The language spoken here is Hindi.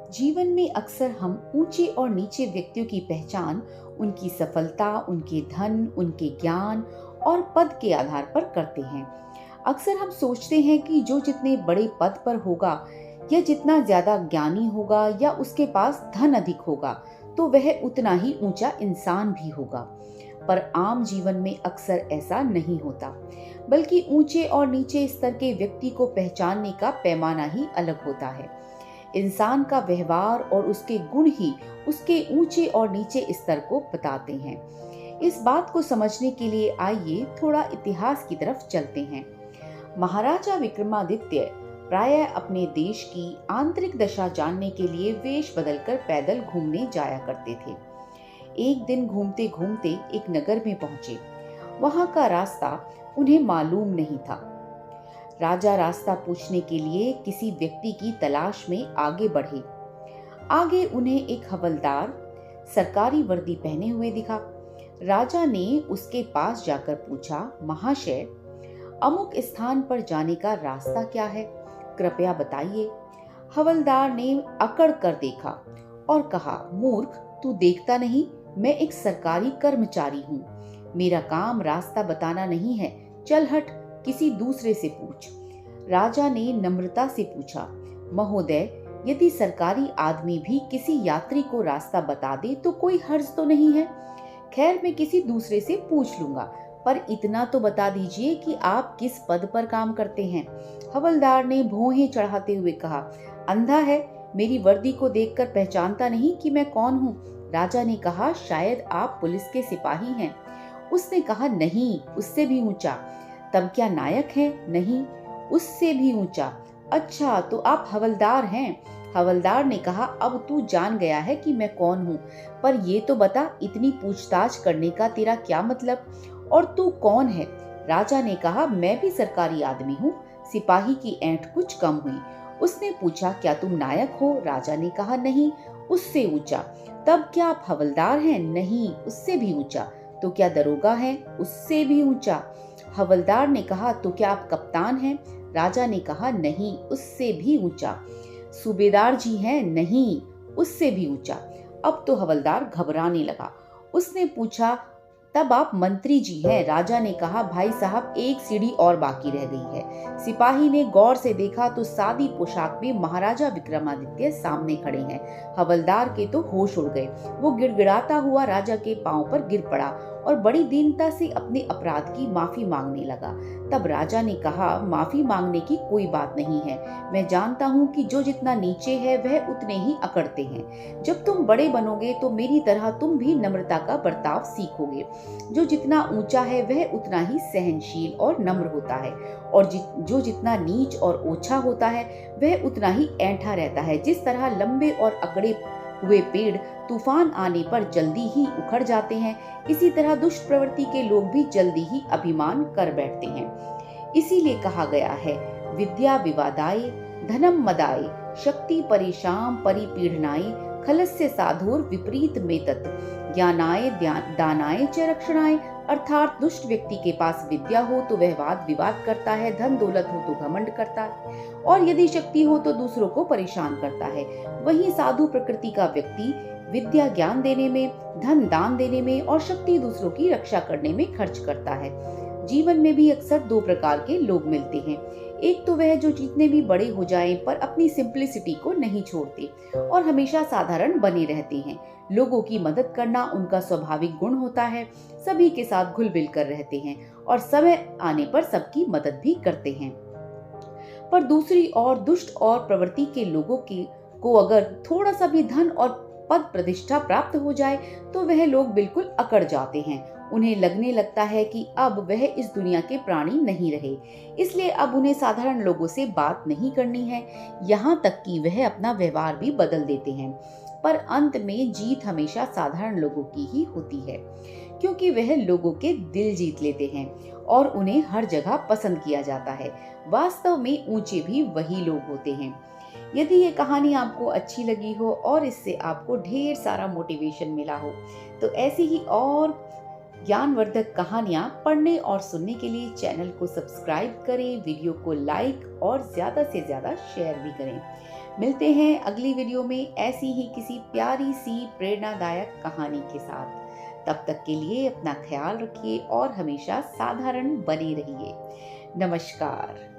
जीवन में अक्सर हम ऊंचे और नीचे व्यक्तियों की पहचान उनकी सफलता, उनके धन, उनके ज्ञान और पद के आधार पर करते हैं। अक्सर हम सोचते हैं कि जो जितने बड़े पद पर होगा या जितना ज्यादा ज्ञानी होगा या उसके पास धन अधिक होगा, तो वह उतना ही ऊंचा इंसान भी होगा। पर आम जीवन में अक्सर ऐसा नहीं होता, बल्कि ऊंचे और नीचे स्तर के व्यक्ति को पहचानने का पैमाना ही अलग होता है। इंसान का व्यवहार और उसके गुण ही उसके ऊंचे और नीचे स्तर को बताते हैं। इस बात को समझने के लिए आइए थोड़ा इतिहास की तरफ चलते हैं। महाराजा विक्रमादित्य प्रायः अपने देश की आंतरिक दशा जानने के लिए वेश बदलकर पैदल घूमने जाया करते थे। एक दिन घूमते घूमते एक नगर में पहुंचे। वहां का रास्ता उन्हें मालूम नहीं था। राजा रास्ता पूछने के लिए किसी व्यक्ति की तलाश में आगे बढ़े। आगे उन्हें एक हवलदार सरकारी वर्दी पहने हुए दिखा। राजा ने उसके पास जाकर पूछा, महाशय, अमुक स्थान पर जाने का रास्ता क्या है, कृपया बताइए। हवलदार ने अकड़ कर देखा और कहा, मूर्ख, तू देखता नहीं, मैं एक सरकारी कर्मचारी हूँ। मेरा काम रास्ता बताना नहीं है, चल हट, किसी दूसरे से पूछ। राजा ने नम्रता से पूछा, महोदय, यदि सरकारी आदमी भी किसी यात्री को रास्ता बता दे तो कोई हर्ज तो नहीं है। खैर, मैं किसी दूसरे से पूछ लूंगा, पर इतना तो बता दीजिए कि आप किस पद पर काम करते हैं। हवलदार ने भौहें चढ़ाते हुए कहा, अंधा है, मेरी वर्दी को देखकर पहचानता नहीं कि मैं कौन हूँ। राजा ने कहा, शायद आप पुलिस के सिपाही हैं। उसने कहा, नहीं, उससे भी ऊंचा। तब क्या नायक हैं? नहीं, उससे भी ऊंचा। अच्छा, तो आप हवलदार हैं। हवलदार ने कहा, अब तू जान गया है कि मैं कौन हूँ, पर ये तो बता, इतनी पूछताछ करने का तेरा क्या मतलब, और तू कौन है? राजा ने कहा, मैं भी सरकारी आदमी हूँ। सिपाही की ऐंठ कुछ कम हुई। उसने पूछा, क्या तुम नायक हो? राजा ने कहा, नहीं, उससे ऊंचा। तब क्या आप हवलदार हैं? नहीं, उससे भी ऊंचा। तो क्या दरोगा हैं? उससे भी ऊंचा। हवलदार ने कहा, तो क्या आप कप्तान हैं? राजा ने कहा, नहीं, उससे भी ऊंचा। सूबेदार जी हैं? नहीं, उससे भी ऊंचा। अब तो हवलदार घबराने लगा। उसने पूछा, तब आप मंत्री जी हैं? राजा ने कहा, भाई साहब, एक सीढ़ी और बाकी रह गई है। सिपाही ने गौर से देखा तो सादी पोशाक में महाराजा विक्रमादित्य सामने खड़े हैं। हवलदार के तो होश उड़ गए। वो गिड़गिड़ाता हुआ राजा के पांव पर गिर पड़ा और बड़ी दीनता से अपने अपराध की माफी मांगने लगा। तब राजा ने कहा, माफी मांगने की कोई बात नहीं है। मैं जानता हूँ कि जो जितना नीचे है वह उतने ही अकड़ते हैं। जब तुम बड़े बनोगे तो मेरी तरह तुम भी नम्रता का बर्ताव सीखोगे। जो जितना ऊंचा है वह उतना ही सहनशील और नम्र होता है, और जो जितना नीच और ओछा होता है वह उतना ही ऐंठा रहता है। जिस तरह लंबे और अकड़े हुए पेड़ तूफान आने पर जल्दी ही उखड़ जाते हैं, इसी तरह दुष्ट प्रवृत्ति के लोग भी जल्दी ही अभिमान कर बैठते हैं। इसीलिए कहा गया है, विद्या विवादाय धनम मदाय शक्ति परेशान परिपीडनाय खलस्य साधुर विपरीत मेतत ज्ञानाय दानाय च रक्षणाय। अर्थात दुष्ट व्यक्ति के पास विद्या हो तो वह वाद विवाद करता है, धन दौलत हो तो घमंड करता है, और यदि शक्ति हो तो दूसरों को परेशान करता है। वहीं साधु प्रकृति का व्यक्ति विद्या ज्ञान देने में, धन दान देने में और शक्ति दूसरों की रक्षा करने में खर्च करता है। जीवन में भी अक्सर दो प्रकार के लोग मिलते हैं। एक तो वह जो जितने भी बड़े हो जाएं पर अपनी सिंप्लिसिटी को नहीं छोड़ते और हमेशा साधारण बने रहते हैं। लोगों की मदद करना उनका स्वाभाविक गुण होता है। सभी के साथ घुल मिल कर रहते हैं और समय आने पर सबकी मदद भी करते हैं। पर दूसरी ओर दुष्ट और प्रवृत्ति के लोगों को अगर थोड़ा सा भी धन और पद प्रतिष्ठा प्राप्त हो जाए तो वह लोग बिल्कुल अकड़ जाते हैं। उन्हें लगने लगता है कि अब वह इस दुनिया के प्राणी नहीं रहे, इसलिए अब उन्हें साधारण लोगों से बात नहीं करनी है। यहाँ तक कि वह अपना व्यवहार भी बदल देते हैं। पर अंत में जीत हमेशा साधारण लोगों की ही होती है, क्योंकि वह लोगों के दिल जीत लेते हैं और उन्हें हर जगह पसंद किया जाता है। वास्तव में ऊंचे भी वही लोग होते हैं। यदि ये कहानी आपको अच्छी लगी हो और इससे आपको ढेर सारा मोटिवेशन मिला हो, तो ऐसी ही और ज्ञानवर्धक कहानियाँ पढ़ने और सुनने के लिए चैनल को सब्सक्राइब करें, वीडियो को लाइक और ज़्यादा से ज़्यादा शेयर भी करें। मिलते हैं अगली वीडियो में ऐसी ही किसी प्यारी सी प्रेरणादायक कहानी के साथ। तब तक के लिए अपना ख्याल रखिए और हमेशा साधारण बने रहिए। नमस्कार।